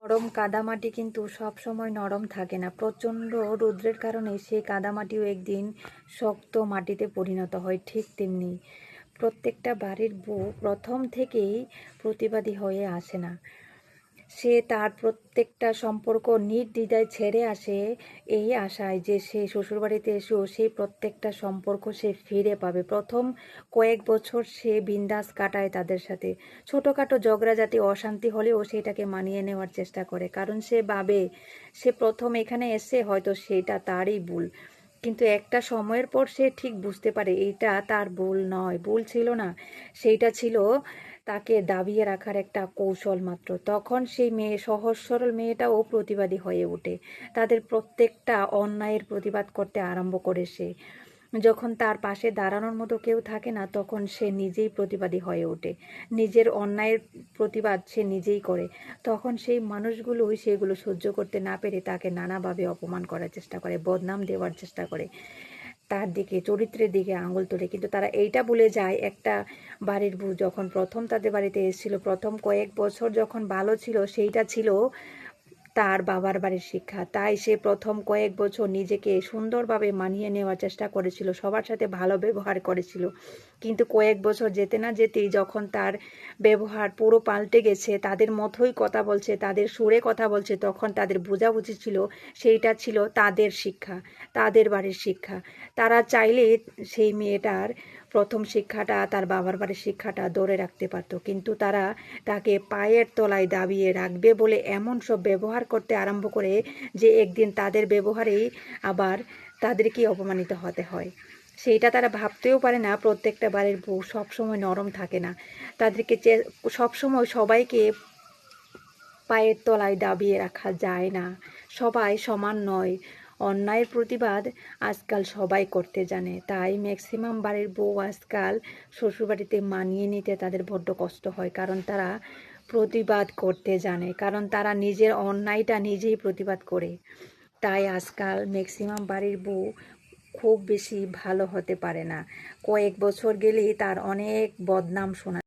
নরম কাদামাটি কিন্তু সব সময় নরম থাকে না। প্রচণ্ড রৌদ্রের কারণে সেই কাদামাটিও একদিন শক্ত মাটিতে পরিণত হয়। ঠিক তেমনি প্রত্যেকটা বাড়ির বউ প্রথম থেকেই প্রতিবাদী হয়ে আসে না। সে তার প্রত্যেকটা সম্পর্ক নির্দ্বিধায় ছেড়ে আসে এই আশায় যে সে শ্বশুরবাড়িতে এসেও সেই প্রত্যেকটা সম্পর্ক সে ফিরে পাবে। প্রথম কয়েক বছর সে বিন্দাস কাটায় তাদের সাথে। ছোটোখাটো ঝগড়াঝাটি অশান্তি হলেও সেটাকে মানিয়ে নেওয়ার চেষ্টা করে, কারণ সে ভাবে সে প্রথম এখানে এসে হয়তো সেটা তারই ভুল। কিন্তু একটা সময়ের পর সে ঠিক বুঝতে পারে এইটা তার ভুল নয়, ভুল ছিল না, সেইটা ছিল তাকে দাবিয়ে রাখার একটা কৌশল মাত্র। তখন সেই মেয়ে, সহজ সরল মেয়েটাও প্রতিবাদী হয়ে ওঠে। তাদের প্রত্যেকটা অন্যায়ের প্রতিবাদ করতে আরম্ভ করে সে। যখন তার পাশে দাঁড়ানোর মতো কেউ থাকে না, তখন সে নিজেই প্রতিবাদী হয়ে ওঠে। নিজের অন্যায়ের প্রতিবাদ সে নিজেই করে। তখন সেই মানুষগুলোই সেগুলো সহ্য করতে না পেরে তাকে নানাভাবে অপমান করার চেষ্টা করে, বদনাম দেওয়ার চেষ্টা করে, তার দিকে, চরিত্রের দিকে আঙুল তোলে। কিন্তু তারা এইটা ভুলে যায়, একটা বাড়ির বউ যখন প্রথম তাদের বাড়িতে এসেছিল, প্রথম কয়েক বছর যখন ভালো ছিল, সেইটা ছিল তার বাবার বাড়ির শিক্ষা। তাই সে প্রথম কয়েক বছর নিজেকে সুন্দরভাবে মানিয়ে নেওয়ার চেষ্টা করেছিল, সবার সাথে ভালো ব্যবহার করেছিল। কিন্তু কয়েক বছর যেতে না যেতেই যখন তার ব্যবহার পুরো পাল্টে গেছে, তাদের মতোই কথা বলছে, তাদের সুরে কথা বলছে, তখন তাদের বোঝাবুঝি ছিল সেইটা ছিল তাদের শিক্ষা, তাদের বাড়ির শিক্ষা। তারা চাইলে সেই মেয়েটার প্রথম শিক্ষাটা, তার বাবার বাড়ির শিক্ষাটা ধরে রাখতে পারত, কিন্তু তারা তাকে পায়ের তলায় দাবিয়ে রাখবে বলে এমন সব ব্যবহার করতে আরম্ভ করে যে একদিন তাদের ব্যবহারেই আবার তাদেরকে অপমানিত হতে হয়। সেইটা তারা ভাবতেও পারে না। প্রত্যেকটা বাড়ির বউ সবসময় নরম থাকে না, তাদেরকে সবসময় সবাইকে পায়ের তলায় দাবিয়ে রাখা যায় না। সবাই সমান নয়। অন্যায়ের প্রতিবাদ আজকাল সবাই করতে জানে। তাই ম্যাক্সিমাম বাড়ির বউ আজকাল শ্বশুরবাড়িতে মানিয়ে নিতে তাদের বড্ড কষ্ট হয়, কারণ তারা প্রতিবাদ করতে জানে, কারণ তারা নিজের অন্যায়টা নিজেই প্রতিবাদ করে। তাই আজকাল ম্যাক্সিমাম বাড়ির বউ খুব বেশি ভালো হতে পারে না। কয়েক বছর গেলেই তার অনেক বদনাম শোনা